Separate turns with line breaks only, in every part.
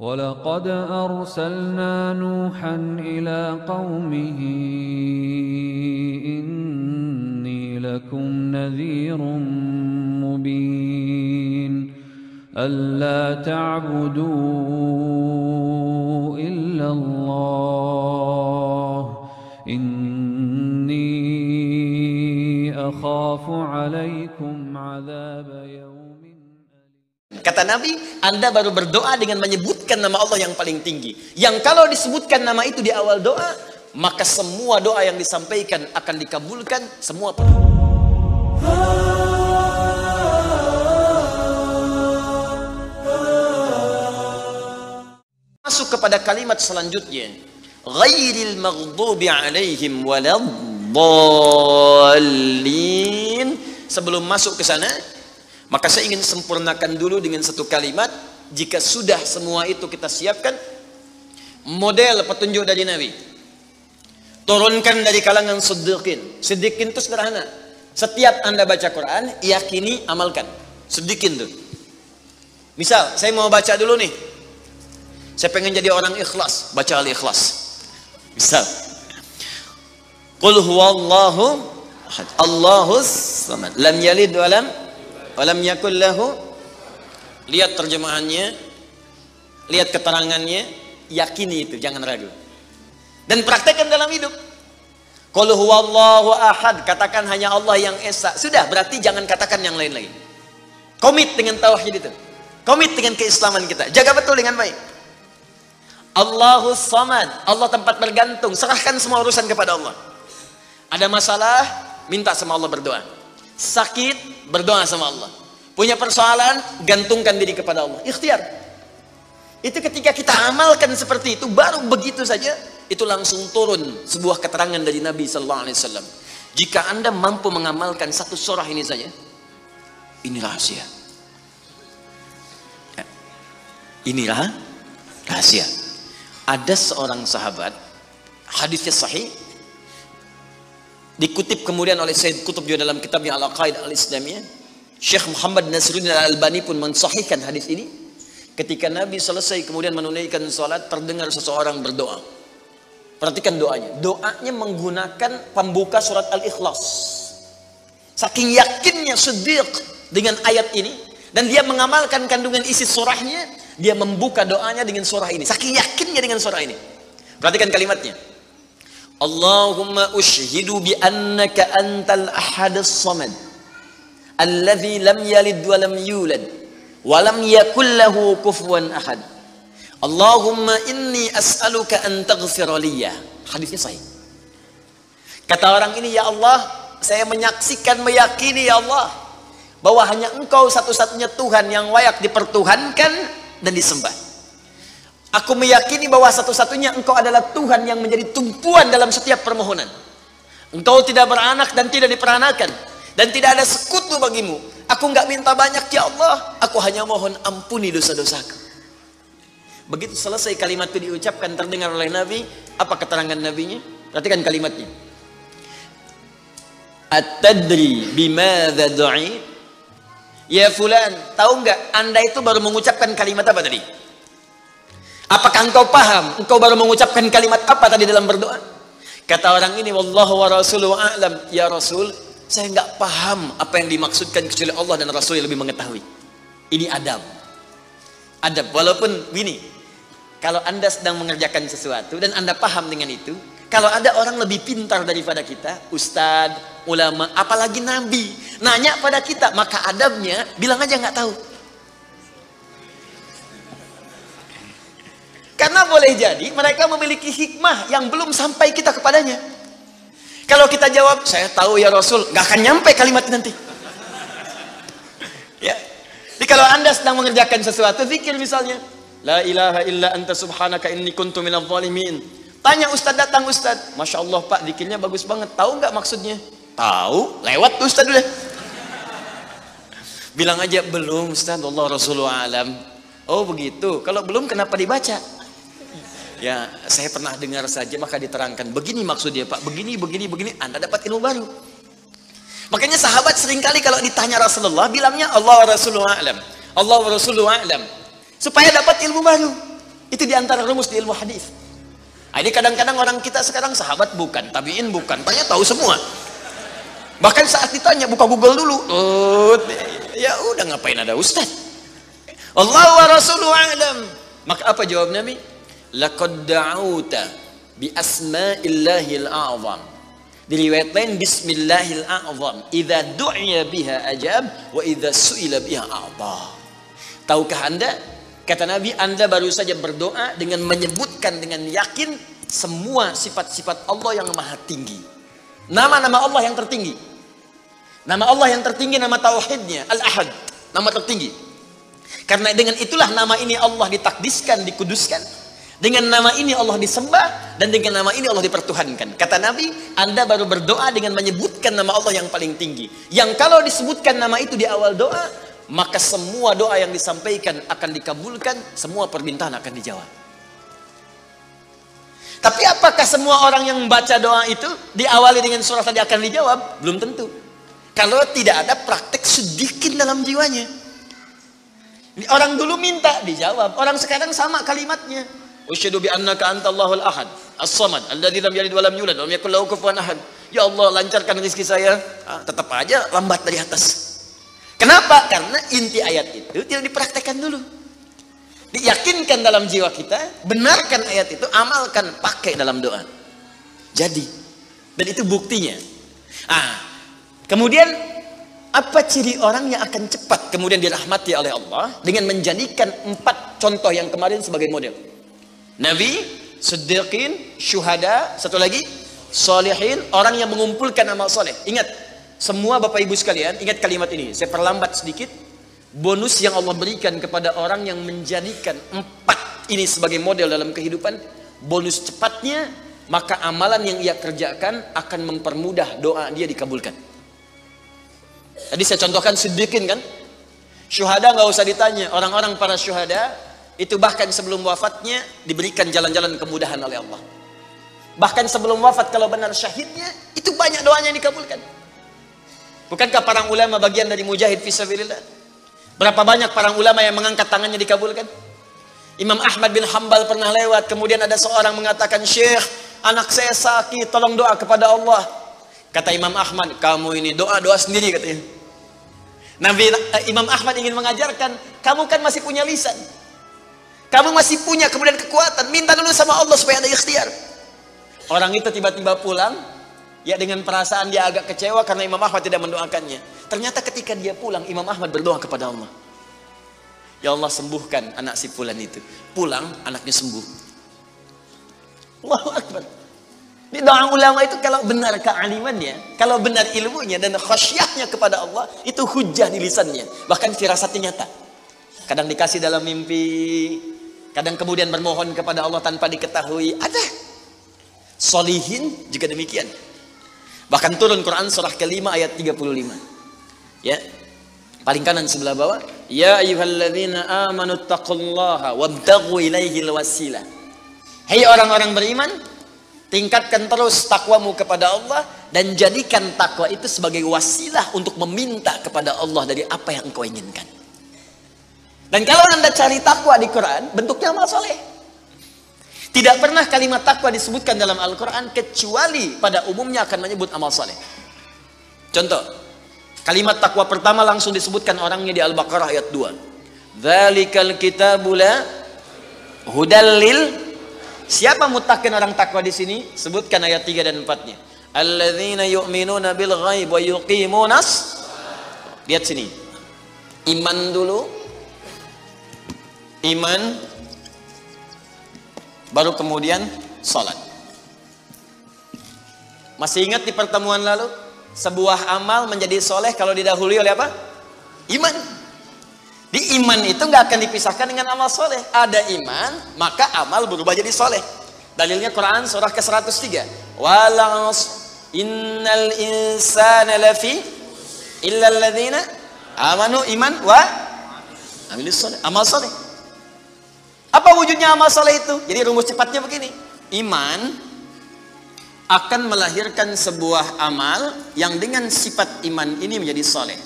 ولقد أرسلنا نوحا إلى قومه إني لكم نذير مبين ألا تعبدوا إلا الله إني أخاف عليكم عذاب يوم.
Kata Nabi, Anda baru berdoa dengan menyebutkan nama Allah yang paling tinggi. Yang kalau disebutkan nama itu di awal doa, maka semua doa yang disampaikan akan dikabulkan. Semua masuk kepada kalimat selanjutnya. Ghairil maghdubi alaihim waladdallin. Sebelum masuk ke sana, maka saya ingin sempurnakan dulu dengan satu kalimat. Jika sudah semua itu kita siapkan, model petunjuk dari Nabi turunkan dari kalangan siddiqin. Siddiqin itu sederhana. Setiap Anda baca Quran, yakini, amalkan. Siddiqin tuh. Misal, saya mau baca dulu nih. Saya pengen jadi orang ikhlas, baca Al-Ikhlas. Misal, Qul huwallahu ahad, Allahus samad, lam yalid walam yakul lahu. Lihat terjemahannya, lihat keterangannya, yakini itu, jangan ragu. Dan praktekkan dalam hidup. Qul huwallahu ahad, katakan hanya Allah yang esa. Sudah, berarti jangan katakan yang lain-lain. Komit dengan tauhid itu. Komit dengan keislaman kita. Jaga betul dengan baik. Allahus samad, Allah tempat bergantung. Serahkan semua urusan kepada Allah. Ada masalah, minta sama Allah, berdoa. Sakit, berdoa sama Allah. Punya persoalan, gantungkan diri kepada Allah. Ikhtiar. Itu ketika kita amalkan seperti itu, baru begitu saja, itu langsung turun sebuah keterangan dari Nabi SAW. Jika Anda mampu mengamalkan satu surah ini saja, ini rahasia. Ini rahasia. Ada seorang sahabat, hadisnya sahih, dikutip kemudian oleh Sayyid Qutb juga dalam kitabnya Al-Aqaid Al-Islamiyah. Syekh Muhammad Nasruddin Al-Albani pun mensahihkan hadis ini. Ketika Nabi selesai kemudian menunaikan salat, terdengar seseorang berdoa. Perhatikan doanya. Doanya menggunakan pembuka surat Al-Ikhlas. Saking yakinnya Siddiq dengan ayat ini, dan dia mengamalkan kandungan isi surahnya, dia membuka doanya dengan surah ini. Saking yakinnya dengan surah ini. Perhatikan kalimatnya. Allahumma ushhidu bi annaka antal ahadus samad alladzi lam yalid wa lam yulad wa lam yakul lahu kufuwan ahad. Allahumma inni as'aluka an taghfira liya. Hadisnya sahih. Kata orang ini, ya Allah, saya menyaksikan, meyakini ya Allah, bahwa hanya Engkau satu-satunya Tuhan yang layak dipertuhankan dan disembah. Aku meyakini bahwa satu-satunya Engkau adalah Tuhan yang menjadi tumpuan dalam setiap permohonan. Engkau tidak beranak dan tidak diperanakan, dan tidak ada sekutu bagimu. Aku enggak minta banyak ya Allah, aku hanya mohon ampuni dosa-dosaku. Begitu selesai kalimat itu diucapkan, terdengar oleh Nabi. Apa keterangan Nabinya? Perhatikan kalimatnya. At-tadri bimadza du'i? Ya fulan, tahu enggak Anda itu baru mengucapkan kalimat apa tadi? Apakah engkau paham? Engkau baru mengucapkan kalimat apa tadi dalam berdoa? Kata orang ini, wallahu wa rasuluhu a'lam. Ya Rasul, saya enggak paham apa yang dimaksudkan kecuali Allah dan Rasul yang lebih mengetahui. Ini adab. Adab, walaupun gini, kalau Anda sedang mengerjakan sesuatu dan Anda paham dengan itu, kalau ada orang lebih pintar daripada kita, ustadz, ulama, apalagi nabi, nanya pada kita, maka adabnya bilang aja nggak tahu. Karena boleh jadi mereka memiliki hikmah yang belum sampai kita kepadanya. Kalau kita jawab, saya tahu ya Rasul, nggak akan nyampe kalimat nanti. Ya. Jadi kalau Anda sedang mengerjakan sesuatu, zikir misalnya, la ilaha illa anta subhanaka inni kuntu minadh dhalimin. Tanya ustaz, datang ustaz, masya Allah pak, zikirnya bagus banget. Tahu nggak maksudnya? Tahu, lewat tuh ustaz udah. Bilang aja belum ustaz, Allah Rasulullah alam. Oh begitu. Kalau belum kenapa dibaca? Ya saya pernah dengar saja, maka diterangkan. Begini maksudnya pak, begini. Anda dapat ilmu baru. Makanya sahabat seringkali kalau ditanya Rasulullah, bilangnya Allah Rasulullah alam. Allah Rasulullah alam. Supaya dapat ilmu baru. Itu diantara rumus di ilmu hadis. Ini kadang-kadang orang kita sekarang sahabat bukan, tabiin bukan, tanya tahu semua. Bahkan saat ditanya buka Google dulu, ya udah ngapain ada ustaz. Allah wa rasuluhu a'lam. Maka apa jawab Nabi? Laqad da'uta bi asma'illahil a'zam. Diriwayatkan bismillahil a'zam. Idza du'iya biha ajab wa idza su'ila biha a'ta. Tahukah Anda? Kata Nabi, Anda baru saja berdoa dengan menyebutkan dengan yakin semua sifat-sifat Allah yang maha tinggi. Nama-nama Allah yang tertinggi. Nama Allah yang tertinggi, nama tauhidnya, Al-Ahad, nama tertinggi. Karena dengan itulah nama ini Allah ditakdiskan, dikuduskan. Dengan nama ini Allah disembah, dan dengan nama ini Allah dipertuhankan. Kata Nabi, Anda baru berdoa dengan menyebutkan nama Allah yang paling tinggi. Yang kalau disebutkan nama itu di awal doa, maka semua doa yang disampaikan akan dikabulkan, semua permintaan akan dijawab. Tapi apakah semua orang yang membaca doa itu diawali dengan surah tadi akan dijawab? Belum tentu. Kalau tidak ada praktek sedikit dalam jiwanya. Orang dulu minta dijawab, orang sekarang sama kalimatnya. Usyhadu bi annaka antallahul ahad, as-samad, alladzi lam yalid wa lam yulad wa lam yakul lahu kufuwan ahad. Ya Allah, lancarkan rezeki saya. Tetap aja lambat dari atas. Kenapa? Karena inti ayat itu tidak dipraktekkan dulu. Diyakinkan dalam jiwa kita, benarkan ayat itu, amalkan, pakai dalam doa. Jadi, dan itu buktinya. Kemudian apa ciri orang yang akan cepat kemudian dirahmati oleh Allah dengan menjadikan 4 contoh yang kemarin sebagai model? Nabi, Siddiqin, Syuhada, satu lagi Salihin, orang yang mengumpulkan amal soleh. Ingat, semua Bapak Ibu sekalian, ingat kalimat ini. Saya perlambat sedikit. Bonus yang Allah berikan kepada orang yang menjadikan 4 ini sebagai model dalam kehidupan, bonus cepatnya, maka amalan yang ia kerjakan akan mempermudah doa dia dikabulkan. Tadi saya contohkan Siddiqin kan. Syuhada nggak usah ditanya. Orang-orang para syuhada itu bahkan sebelum wafatnya diberikan jalan-jalan kemudahan oleh Allah. Bahkan sebelum wafat kalau benar syahidnya, itu banyak doanya yang dikabulkan. Bukankah para ulama bagian dari mujahid fisabilillah? Berapa banyak para ulama yang mengangkat tangannya dikabulkan? Imam Ahmad bin Hanbal pernah lewat, kemudian ada seorang mengatakan, Syekh, anak saya sakit, tolong doa kepada Allah. Kata Imam Ahmad, kamu ini doa-doa sendiri katanya. Imam Ahmad ingin mengajarkan, kamu kan masih punya lisan. Kamu masih punya kemudian kekuatan, minta dulu sama Allah supaya ada ikhtiar. Orang itu tiba-tiba pulang, ya dengan perasaan dia agak kecewa karena Imam Ahmad tidak mendoakannya. Ternyata ketika dia pulang, Imam Ahmad berdoa kepada Allah. Ya Allah, sembuhkan anak si fulan itu. Pulang, anaknya sembuh. Allahu Akbar. Di doa ulama itu kalau benar kealimannya, kalau benar ilmunya dan khasyahnya kepada Allah, itu hujah di lisannya. Bahkan firasatnya nyata. Kadang dikasih dalam mimpi, kadang kemudian bermohon kepada Allah tanpa diketahui. Ada. Solihin juga demikian. Bahkan turun Quran surah ke-5 ayat 35. Ya. Paling kanan sebelah bawah, ya ayyuhalladzina amanu taqullaha wabtaghu ilaihil wasilah. Hai orang-orang beriman, tingkatkan terus takwamu kepada Allah dan jadikan takwa itu sebagai wasilah untuk meminta kepada Allah dari apa yang engkau inginkan. Dan kalau Anda cari takwa di Quran, bentuknya amal soleh. Tidak pernah kalimat takwa disebutkan dalam Al-Quran kecuali pada umumnya akan menyebut amal soleh. Contoh, kalimat takwa pertama langsung disebutkan orangnya di Al-Baqarah ayat 2. Dzalikal kitabu la hudal lil. Siapa muttaqin orang takwa di sini? Sebutkan ayat 3 dan 4-nya. Alladzina yu'minuna bil ghaib wa yuqimunas. Lihat sini. Iman dulu. Iman, baru kemudian salat. Masih ingat di pertemuan lalu, sebuah amal menjadi soleh kalau didahului oleh apa? Iman. Di iman itu nggak akan dipisahkan dengan amal soleh. Ada iman, maka amal berubah jadi soleh. Dalilnya Quran surah ke-103. Walas innal insana lafi illa alladzina amanu iman wa amilus soleh. Amal soleh. Apa wujudnya amal soleh itu? Jadi rumus cepatnya begini. Iman akan melahirkan sebuah amal yang dengan sifat iman ini menjadi soleh.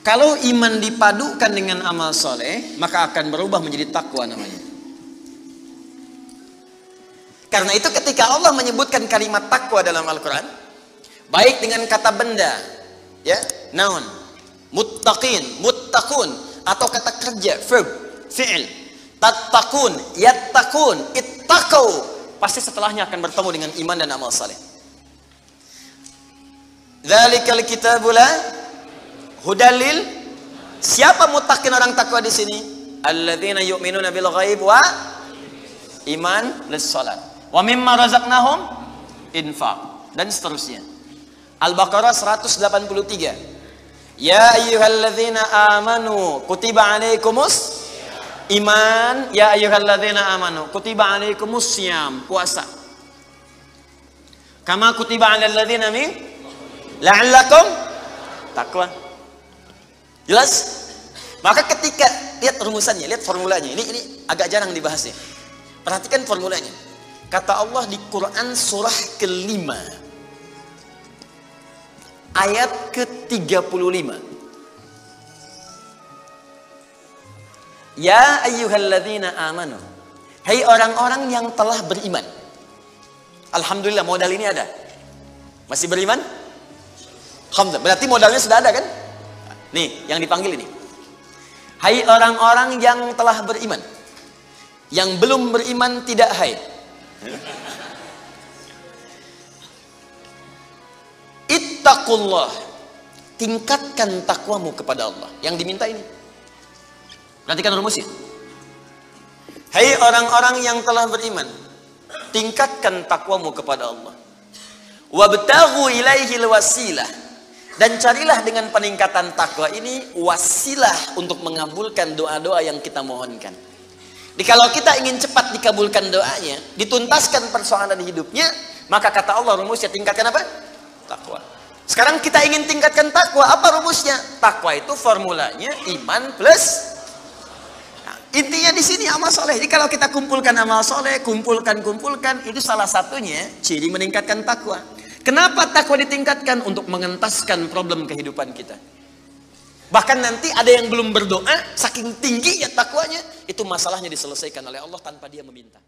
Kalau iman dipadukan dengan amal soleh, maka akan berubah menjadi takwa namanya. Karena itu ketika Allah menyebutkan kalimat takwa dalam Al-Quran, baik dengan kata benda, ya, noun, muttaqin, muttaqun, atau kata kerja, verb, fi'il, tattaqun, yattaqun, ittaqau, pasti setelahnya akan bertemu dengan iman dan amal saleh. Dzalikal kitabu la hudalil. Siapa muttaqin, orang takwa di sini? Alladzina yu'minuna bil ghaib wa iman lis salat. Wa mimma razaqnahum infaq, dan seterusnya. Al-Baqarah 183. Ya ayyuhalladzina amanu kutiba alaikumus iman, ya ayyuhalladzina amanu kutiba alaikumus syiyam, puasa. Kama kutiba alal ladzina min la'allakum taqwa. Jelas? Maka ketika lihat rumusannya, lihat formulanya. Ini agak jarang dibahasnya. Perhatikan formulanya. Kata Allah di Quran surah ke-5 ayat ke-35. Ya ayyuhalladzina amanu. Hai orang-orang yang telah beriman. Alhamdulillah modal ini ada. Masih beriman? Alhamdulillah. Berarti modalnya sudah ada kan? Nih, yang dipanggil ini. Hai orang-orang yang telah beriman. Yang belum beriman tidak hai. Ittaqullah. Tingkatkan takwamu kepada Allah. Yang diminta ini. Perhatikan rumusnya. Hai orang-orang yang telah beriman, tingkatkan takwamu kepada Allah. Wabtaghu ilaihil wasilah. Dan carilah dengan peningkatan takwa ini wasilah untuk mengabulkan doa-doa yang kita mohonkan. Jadi kalau kita ingin cepat dikabulkan doanya, dituntaskan persoalan hidupnya, maka kata Allah rumusnya tingkatkan apa? Takwa. Sekarang kita ingin tingkatkan takwa, apa rumusnya? Takwa itu formulanya iman plus. Nah, intinya di sini amal soleh. Jadi kalau kita kumpulkan amal soleh, kumpulkan, itu salah satunya ciri meningkatkan takwa. Kenapa takwa ditingkatkan? Untuk mengentaskan problem kehidupan kita. Bahkan nanti ada yang belum berdoa, saking tinggi ya takwanya, itu masalahnya diselesaikan oleh Allah tanpa dia meminta.